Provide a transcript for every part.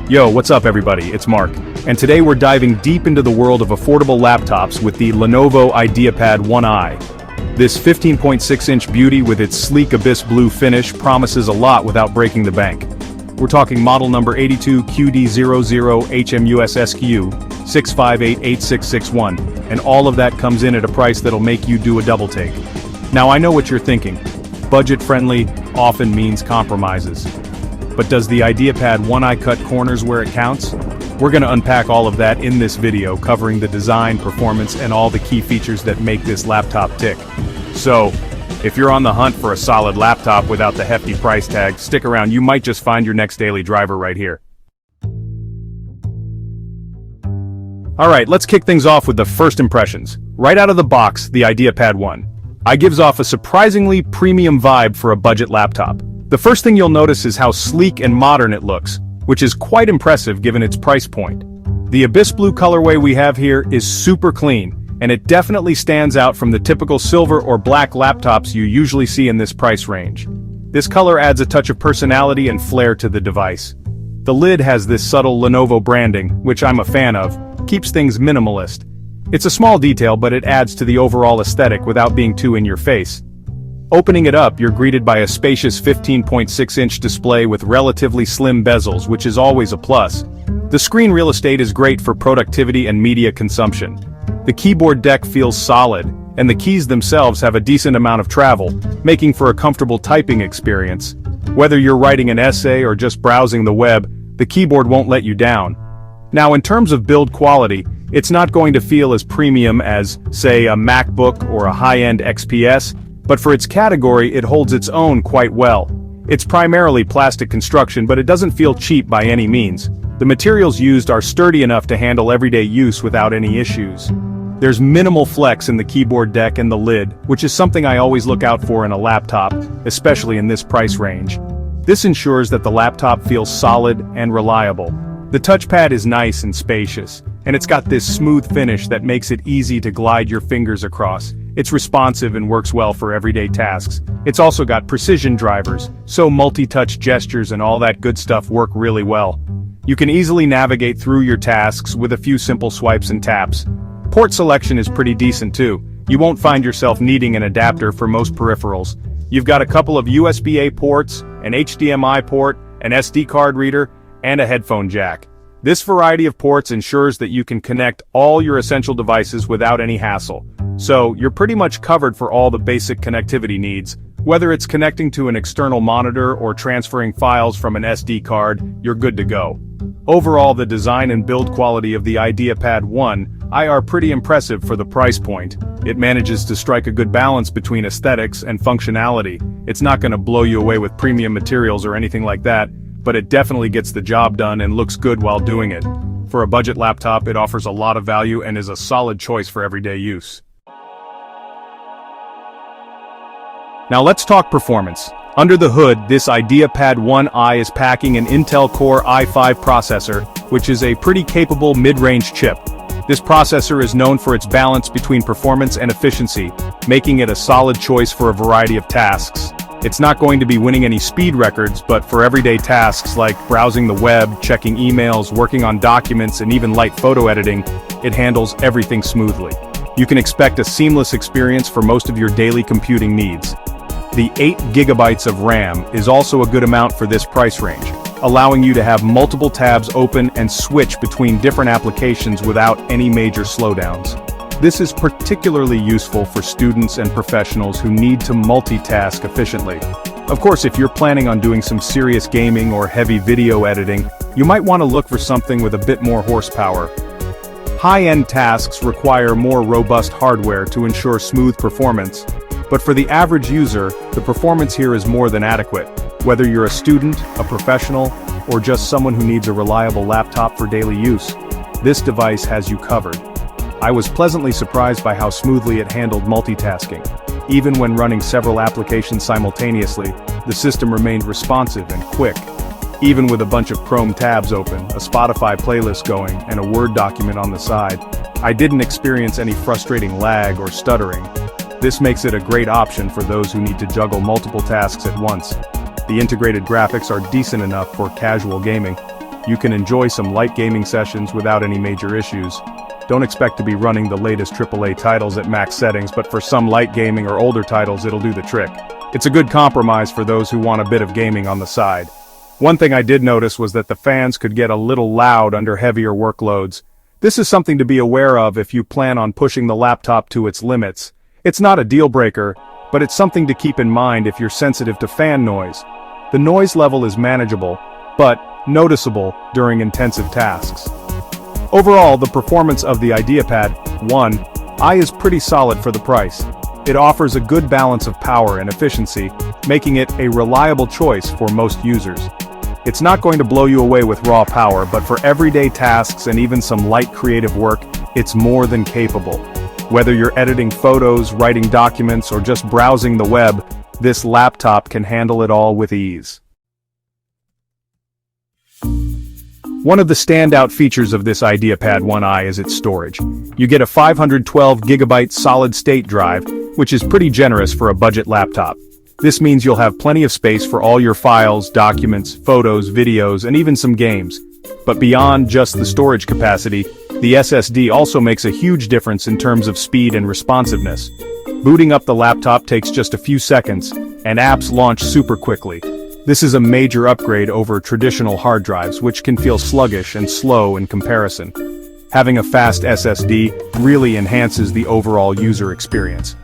Yo, what's up everybody, it's Mark, and today we're diving deep into the world of affordable laptops with the Lenovo IdeaPad 1i. This 15.6-inch beauty with its sleek abyss blue finish promises a lot without breaking the bank. We're talking model number 82QD00HMUS SKU 6588661, and all of that comes in at a price that'll make you do a double take. Now I know what you're thinking, budget-friendly often means compromises. But does the IdeaPad 1i cut corners where it counts? We're going to unpack all of that in this video, covering the design, performance, and all the key features that make this laptop tick. So, if you're on the hunt for a solid laptop without the hefty price tag, stick around, you might just find your next daily driver right here. Alright, let's kick things off with the first impressions. Right out of the box, the IdeaPad 1i gives off a surprisingly premium vibe for a budget laptop. The first thing you'll notice is how sleek and modern it looks, which is quite impressive given its price point. The abyss blue colorway we have here is super clean, and it definitely stands out from the typical silver or black laptops you usually see in this price range. This color adds a touch of personality and flair to the device. The lid has this subtle Lenovo branding, which I'm a fan of, keeps things minimalist. It's a small detail, but it adds to the overall aesthetic without being too in your face. Opening it up, you're greeted by a spacious 15.6-inch display with relatively slim bezels, which is always a plus. The screen real estate is great for productivity and media consumption. The keyboard deck feels solid, and the keys themselves have a decent amount of travel, making for a comfortable typing experience. Whether you're writing an essay or just browsing the web, the keyboard won't let you down. Now, in terms of build quality, it's not going to feel as premium as, say, a MacBook or a high-end XPS, but for its category it holds its own quite well. It's primarily plastic construction, but it doesn't feel cheap by any means. The materials used are sturdy enough to handle everyday use without any issues. There's minimal flex in the keyboard deck and the lid, which is something I always look out for in a laptop, especially in this price range. This ensures that the laptop feels solid and reliable. The touchpad is nice and spacious, and it's got this smooth finish that makes it easy to glide your fingers across. It's responsive and works well for everyday tasks. It's also got precision drivers, so multi-touch gestures and all that good stuff work really well. You can easily navigate through your tasks with a few simple swipes and taps. Port selection is pretty decent too. You won't find yourself needing an adapter for most peripherals. You've got a couple of USB-A ports, an HDMI port, an SD card reader, and a headphone jack. This variety of ports ensures that you can connect all your essential devices without any hassle. So, you're pretty much covered for all the basic connectivity needs. Whether it's connecting to an external monitor or transferring files from an SD card, you're good to go. Overall, the design and build quality of the IdeaPad 1i are pretty impressive for the price point. It manages to strike a good balance between aesthetics and functionality. It's not going to blow you away with premium materials or anything like that, but it definitely gets the job done and looks good while doing it. For a budget laptop, it offers a lot of value and is a solid choice for everyday use. Now let's talk performance. Under the hood, this IdeaPad 1i is packing an Intel Core i5 processor, which is a pretty capable mid-range chip. This processor is known for its balance between performance and efficiency, making it a solid choice for a variety of tasks. It's not going to be winning any speed records, but for everyday tasks like browsing the web, checking emails, working on documents, and even light photo editing, it handles everything smoothly. You can expect a seamless experience for most of your daily computing needs. The 8 GB of RAM is also a good amount for this price range, allowing you to have multiple tabs open and switch between different applications without any major slowdowns. This is particularly useful for students and professionals who need to multitask efficiently. Of course, if you're planning on doing some serious gaming or heavy video editing, you might want to look for something with a bit more horsepower. High-end tasks require more robust hardware to ensure smooth performance, but for the average user, the performance here is more than adequate. Whether you're a student, a professional, or just someone who needs a reliable laptop for daily use, this device has you covered. I was pleasantly surprised by how smoothly it handled multitasking. Even when running several applications simultaneously, the system remained responsive and quick. Even with a bunch of Chrome tabs open, a Spotify playlist going, and a Word document on the side, I didn't experience any frustrating lag or stuttering. This makes it a great option for those who need to juggle multiple tasks at once. The integrated graphics are decent enough for casual gaming. You can enjoy some light gaming sessions without any major issues. Don't expect to be running the latest AAA titles at max settings, but for some light gaming or older titles it'll do the trick. It's a good compromise for those who want a bit of gaming on the side. One thing I did notice was that the fans could get a little loud under heavier workloads. This is something to be aware of if you plan on pushing the laptop to its limits. It's not a deal breaker, but it's something to keep in mind if you're sensitive to fan noise. The noise level is manageable, but noticeable during intensive tasks. Overall, the performance of the IdeaPad 1i is pretty solid for the price. It offers a good balance of power and efficiency, making it a reliable choice for most users. It's not going to blow you away with raw power, but for everyday tasks and even some light creative work, it's more than capable. Whether you're editing photos, writing documents, or just browsing the web, this laptop can handle it all with ease. One of the standout features of this IdeaPad 1i is its storage. You get a 512GB solid-state drive, which is pretty generous for a budget laptop. This means you'll have plenty of space for all your files, documents, photos, videos, and even some games. But beyond just the storage capacity, the SSD also makes a huge difference in terms of speed and responsiveness. Booting up the laptop takes just a few seconds, and apps launch super quickly. This is a major upgrade over traditional hard drives, which can feel sluggish and slow in comparison. Having a fast SSD really enhances the overall user experience.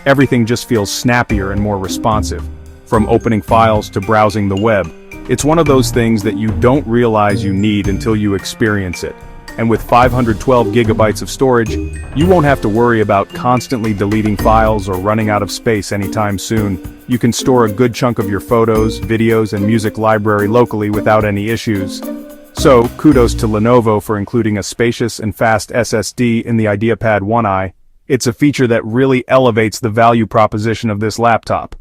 Everything just feels snappier and more responsive. From opening files to browsing the web, it's one of those things that you don't realize you need until you experience it. And with 512GB of storage, you won't have to worry about constantly deleting files or running out of space anytime soon. You can store a good chunk of your photos, videos, and music library locally without any issues. So, kudos to Lenovo for including a spacious and fast SSD in the IdeaPad 1i. It's a feature that really elevates the value proposition of this laptop.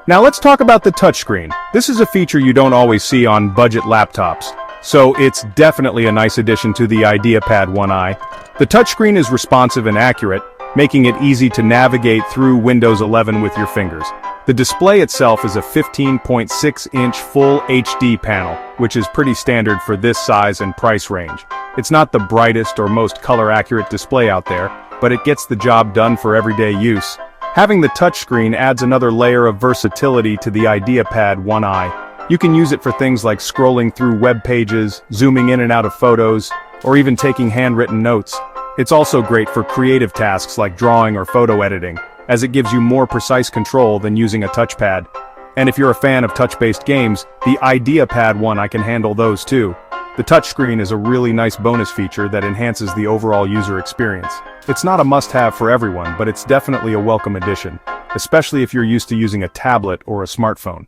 Now let's talk about the touchscreen. This is a feature you don't always see on budget laptops, so it's definitely a nice addition to the IdeaPad 1i. The touchscreen is responsive and accurate, making it easy to navigate through Windows 11 with your fingers. The display itself is a 15.6-inch Full HD panel, which is pretty standard for this size and price range. It's not the brightest or most color-accurate display out there, but it gets the job done for everyday use. Having the touchscreen adds another layer of versatility to the IdeaPad 1i. You can use it for things like scrolling through web pages, zooming in and out of photos, or even taking handwritten notes. It's also great for creative tasks like drawing or photo editing, as it gives you more precise control than using a touchpad. And if you're a fan of touch-based games, the IdeaPad 1i can handle those too. The touchscreen is a really nice bonus feature that enhances the overall user experience. It's not a must-have for everyone, but it's definitely a welcome addition, especially if you're used to using a tablet or a smartphone.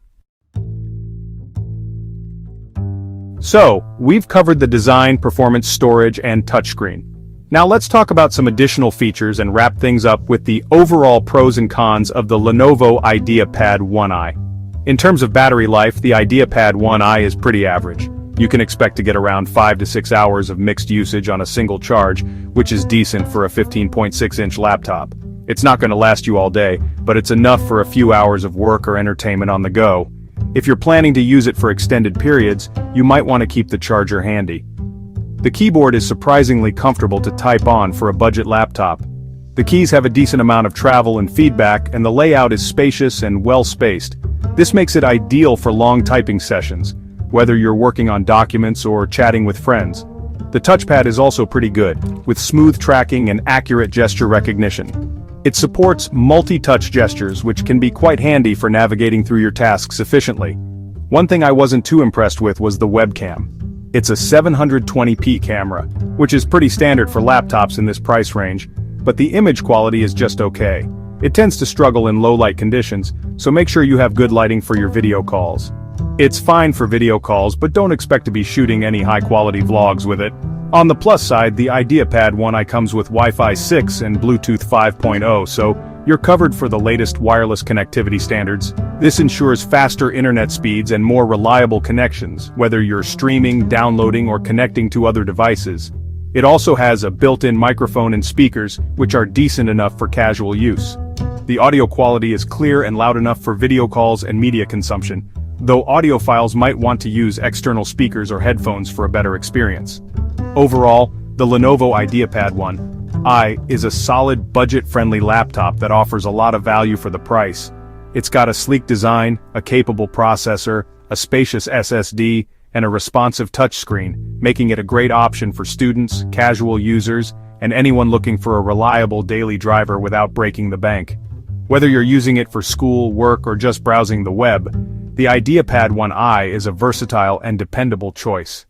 So, we've covered the design, performance, storage, and touchscreen. Now let's talk about some additional features and wrap things up with the overall pros and cons of the Lenovo IdeaPad 1i. In terms of battery life, the IdeaPad 1i is pretty average. You can expect to get around 5 to 6 hours of mixed usage on a single charge, which is decent for a 15.6-inch laptop. It's not going to last you all day, but it's enough for a few hours of work or entertainment on the go. If you're planning to use it for extended periods, you might want to keep the charger handy. The keyboard is surprisingly comfortable to type on for a budget laptop. The keys have a decent amount of travel and feedback, and the layout is spacious and well-spaced. This makes it ideal for long typing sessions, whether you're working on documents or chatting with friends. The touchpad is also pretty good, with smooth tracking and accurate gesture recognition. It supports multi-touch gestures, which can be quite handy for navigating through your tasks efficiently. One thing I wasn't too impressed with was the webcam. It's a 720p camera, which is pretty standard for laptops in this price range, but the image quality is just okay. It tends to struggle in low-light conditions, so make sure you have good lighting for your video calls. It's fine for video calls, but don't expect to be shooting any high-quality vlogs with it. On the plus side, the IdeaPad 1i comes with Wi-Fi 6 and Bluetooth 5.0, so you're covered for the latest wireless connectivity standards. This ensures faster internet speeds and more reliable connections, whether you're streaming, downloading, or connecting to other devices. It also has a built-in microphone and speakers, which are decent enough for casual use. The audio quality is clear and loud enough for video calls and media consumption, though audiophiles might want to use external speakers or headphones for a better experience. Overall, the Lenovo IdeaPad 1i is a solid budget-friendly laptop that offers a lot of value for the price. It's got a sleek design, a capable processor, a spacious SSD, and a responsive touchscreen, making it a great option for students, casual users, and anyone looking for a reliable daily driver without breaking the bank. Whether you're using it for school, work, or just browsing the web, the IdeaPad 1i is a versatile and dependable choice.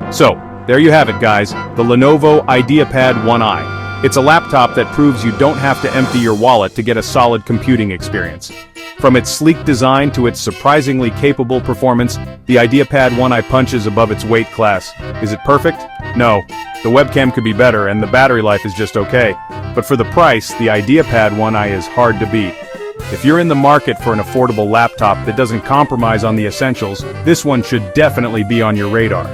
So, there you have it guys, the Lenovo IdeaPad 1i. It's a laptop that proves you don't have to empty your wallet to get a solid computing experience. From its sleek design to its surprisingly capable performance, the IdeaPad 1i punches above its weight class. Is it perfect? No. The webcam could be better and the battery life is just okay. But for the price, the IdeaPad 1i is hard to beat. If you're in the market for an affordable laptop that doesn't compromise on the essentials, this one should definitely be on your radar.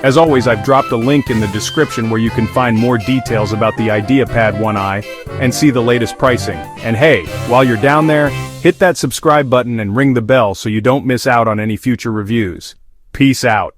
As always, I've dropped a link in the description where you can find more details about the IdeaPad 1i and see the latest pricing. And hey, while you're down there, hit that subscribe button and ring the bell so you don't miss out on any future reviews. Peace out.